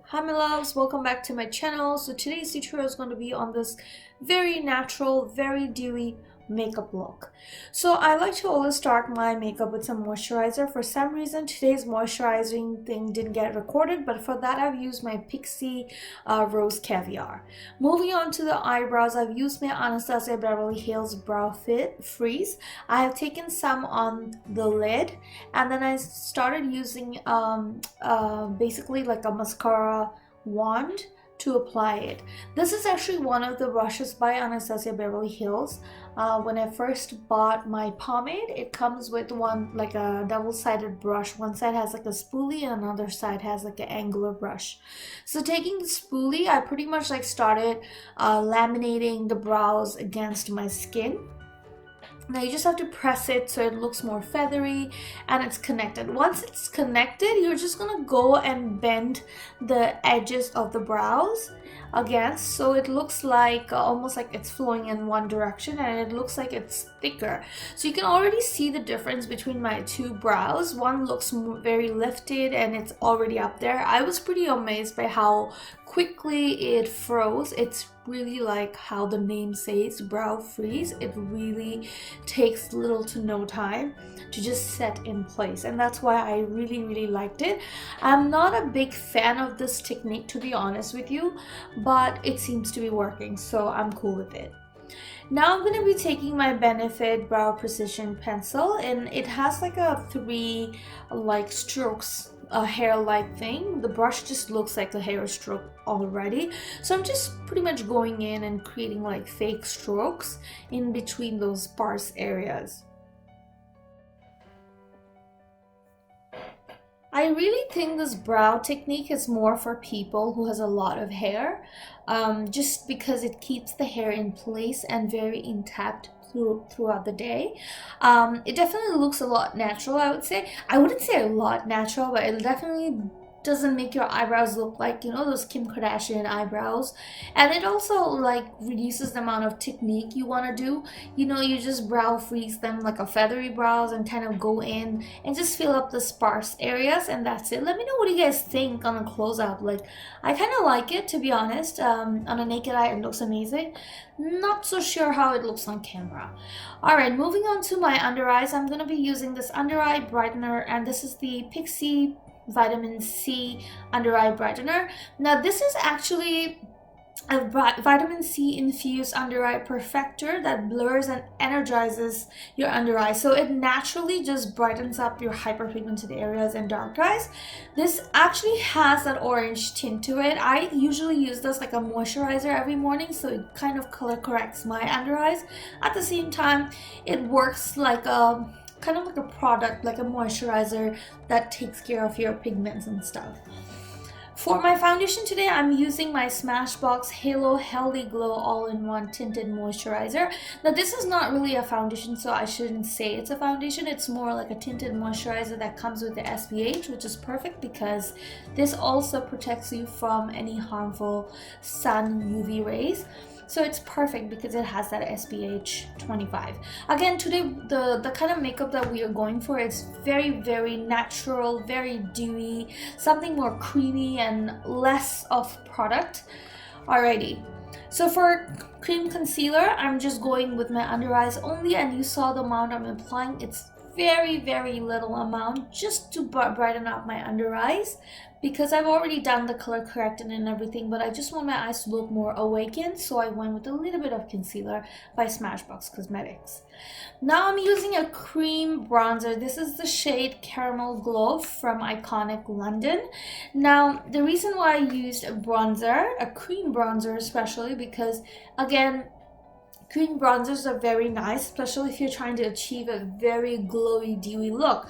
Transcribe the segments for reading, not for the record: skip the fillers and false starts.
Hi my loves, welcome back to my channel. So today's tutorial is going to be on this very natural, very dewy makeup look. So I like to always start my makeup with some moisturizer. For some reason today's moisturizing thing didn't get recorded, but for that I've used my Pixi Rose Caviar. Moving on to the eyebrows, I've used my Anastasia Beverly Hills Brow Fit Freeze. I have taken some on the lid, and then I started using basically like a mascara wand to apply it. This is actually one of the brushes by Anastasia Beverly Hills. When I first bought my pomade, it comes with one like a double-sided brush. One side has like a spoolie and another side has like an angular brush. So taking the spoolie, I pretty much like started laminating the brows against my skin. Now you just have to press it so it looks more feathery and it's connected. Once it's connected, you're just gonna go and bend the edges of the brows again so it looks like almost like it's flowing in one direction, and it looks like it's thicker. So you can already see the difference between my two brows. One looks very lifted and it's already up there. I was pretty amazed by how quickly it froze. It's really like how the name says, brow freeze. It really takes little to no time to just set in place, and that's why I really liked it. I'm not a big fan of this technique, to be honest with you, but it seems to be working, so I'm cool with it. Now I'm going to be taking my Benefit Brow Precision Pencil, and it has like a three like strokes, a hair-like thing. The brush just looks like a hair stroke already, so I'm just pretty much going in and creating like fake strokes in between those sparse areas. I really think this brow technique is more for people who has a lot of hair, just because it keeps the hair in place and very intact throughout the day. It definitely looks a lot natural, I would say. I wouldn't say a lot natural, but it definitely doesn't make your eyebrows look like, you know, those Kim Kardashian eyebrows. And it also like reduces the amount of technique you want to do. You know, you just brow freeze them like a feathery brows and kind of go in and just fill up the sparse areas, and that's it. Let me know what you guys think on a close-up. Like, I kind of like it, to be honest. On a naked eye it looks amazing. Not so sure how it looks on camera. Alright, moving on to my under eyes. I'm going to be using this under eye brightener, and this is the Pixi Vitamin C under eye brightener. Now this is actually a vitamin C infused under eye perfector that blurs and energizes your under eye, so it naturally just brightens up your hyperpigmented areas and dark eyes. This actually has that orange tint to it. I usually use this like a moisturizer every morning, so it kind of color corrects my under eyes. At the same time, it works like a kind of like a product, like a moisturizer that takes care of your pigments and stuff. For my foundation today, I'm using my Smashbox Halo Healthy Glow All-in-One Tinted Moisturizer. Now this is not really a foundation, so I shouldn't say it's a foundation. It's more like a tinted moisturizer that comes with the SPH, which is perfect because this also protects you from any harmful sun UV rays. So it's perfect because it has that SPH 25. Again, today the kind of makeup that we are going for is very natural, very dewy, something more creamy and less of product. Alrighty. So for cream concealer, I'm just going with my under eyes only, and you saw the amount I'm applying. It's very little amount just to brighten up my under eyes, because I've already done the color correcting and everything, but I just want my eyes to look more awakened, so I went with a little bit of concealer by Smashbox Cosmetics. Now I'm using a cream bronzer. This is the shade Caramel Glow from Iconic London. Now the reason why I used a bronzer, a cream bronzer especially, because again, cream bronzers are very nice, especially if you're trying to achieve a very glowy, dewy look.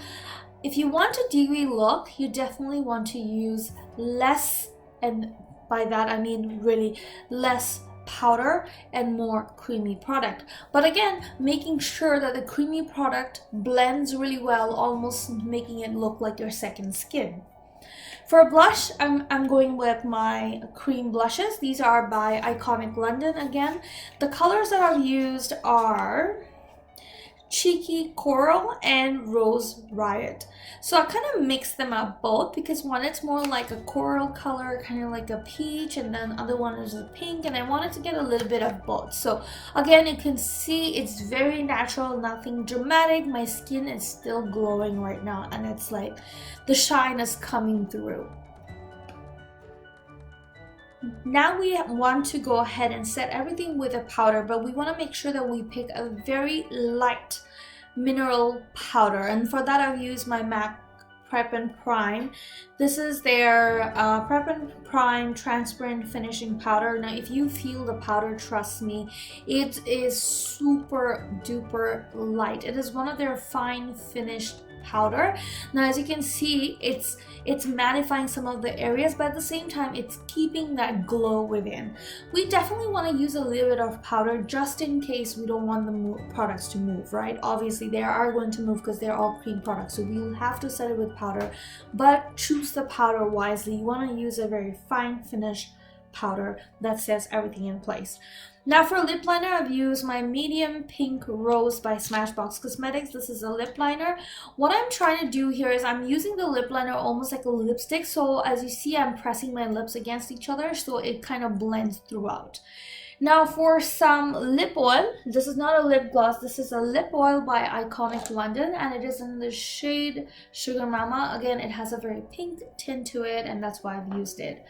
If you want a dewy look, you definitely want to use less, and by that I mean really less powder and more creamy product. But again, making sure that the creamy product blends really well, almost making it look like your second skin. For blush, I'm going with my cream blushes. These are by Iconic London again. The colors that I've used are Cheeky Coral and Rose Riot. So I kind of mix them up both because one it's more like a coral color, kind of like a peach, and then other one is a pink, and I wanted to get a little bit of both. So again, you can see it's very natural, nothing dramatic. My skin is still glowing right now, and it's like the shine is coming through. Now we want to go ahead and set everything with a powder, but we want to make sure that we pick a very light mineral powder, and for that I've used my MAC Prep and Prime. This is their Prep and Prime transparent finishing powder. Now if you feel the powder, trust me, it is super duper light. It is one of their fine finished powder. Now as you can see, it's mattifying some of the areas, but at the same time it's keeping that glow within. We definitely want to use a little bit of powder just in case we don't want the products to move, right? Obviously they are going to move because they're all cream products, so we'll have to set it with powder, but choose the powder wisely. You want to use a very fine finish powder that sets everything in place. Now for lip liner, I've used my medium pink rose by Smashbox Cosmetics. This is a lip liner. What I'm trying to do here is I'm using the lip liner almost like a lipstick. So as you see, I'm pressing my lips against each other so it kind of blends throughout. Now for some lip oil, this is not a lip gloss, this is a lip oil by Iconic London, and it is in the shade Sugar Mama. Again, it has a very pink tint to it, and that's why I've used it.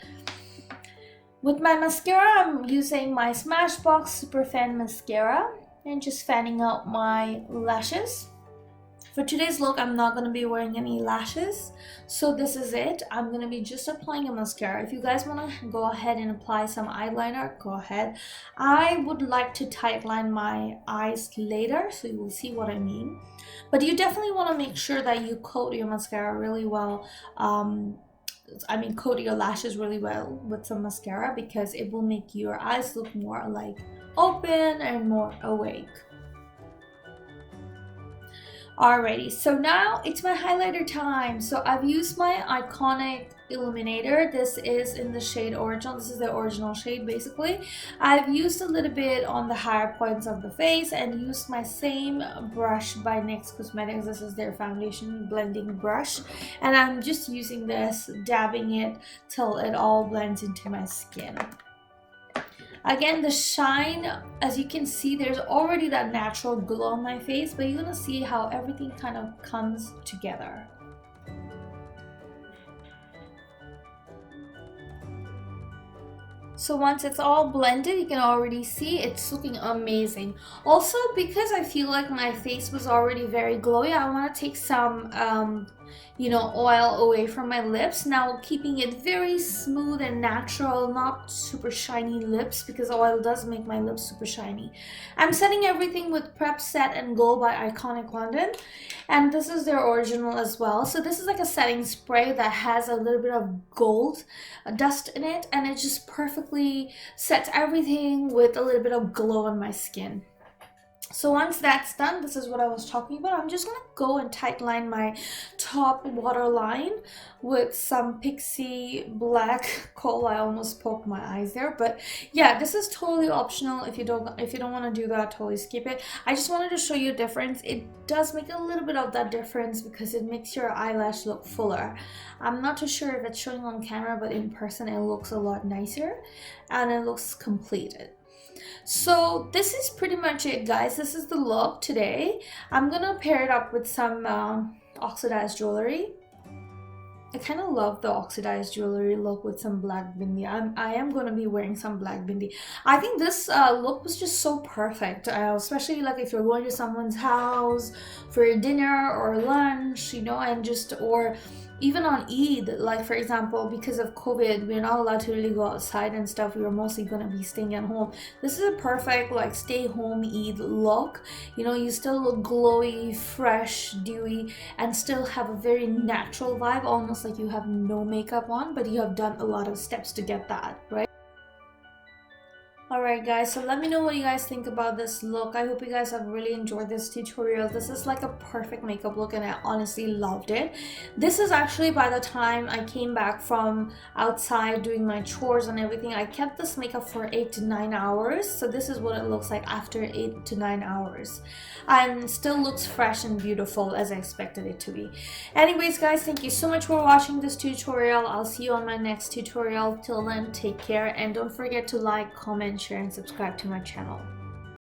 With my mascara, I'm using my Smashbox SuperFan mascara and just fanning out my lashes. For today's look, I'm not going to be wearing any lashes, so this is it. I'm going to be just applying a mascara. If you guys want to go ahead and apply some eyeliner, go ahead. I would like to tightline my eyes later, so you will see what I mean. But you definitely want to make sure that you coat your mascara really well. Coat your lashes really well with some mascara, because it will make your eyes look more like open and more awake. Alrighty, so now it's my highlighter time. So I've used my Iconic Illuminator. This is in the shade Original. This is the original shade basically. I've used a little bit on the higher points of the face and used my same brush by NYX Cosmetics. This is their foundation blending brush, and I'm just using this, dabbing it till it all blends into my skin. Again, the shine, as you can see, there's already that natural glow on my face, but you're gonna see how everything kind of comes together. So once it's all blended, you can already see it's looking amazing. Also, because I feel like my face was already very glowy, I want to take some oil away from my lips. Now keeping it very smooth and natural, not super shiny lips, because oil does make my lips super shiny. I'm setting everything with Prep Set and Go by Iconic London, and this is their original as well. So this is like a setting spray that has a little bit of gold dust in it, and it just perfectly sets everything with a little bit of glow on my skin. So once that's done, this is what I was talking about. I'm just going to go and tightline my top waterline with some Pixi black coal. I almost poked my eyes there, but yeah, this is totally optional. If you don't want to do that, totally skip it. I just wanted to show you a difference. It does make a little bit of that difference because it makes your eyelash look fuller. I'm not too sure if it's showing on camera, but in person it looks a lot nicer and it looks completed. So this is pretty much it, guys. This is the look today. I'm gonna pair it up with some oxidized jewelry. I kind of love the oxidized jewelry look with some black bindi. I am going to be wearing some black bindi. I think this look was just so perfect, especially like if you're going to someone's house for dinner or lunch, and or even on Eid, like for example, because of COVID, we're not allowed to really go outside and stuff. We were mostly going to be staying at home. This is a perfect like stay home Eid look. You still look glowy, fresh, dewy, and still have a very natural vibe, almost like you have no makeup on, but you have done a lot of steps to get that, right? Alright guys, so let me know what you guys think about this look. I hope you guys have really enjoyed this tutorial. This is like a perfect makeup look and I honestly loved it. This is actually by the time I came back from outside doing my chores and everything. I kept this makeup for 8 to 9 hours. So this is what it looks like after 8 to 9 hours. And still looks fresh and beautiful as I expected it to be. Anyways guys, thank you so much for watching this tutorial. I'll see you on my next tutorial. Till then, take care and don't forget to like, comment, share and subscribe to my channel.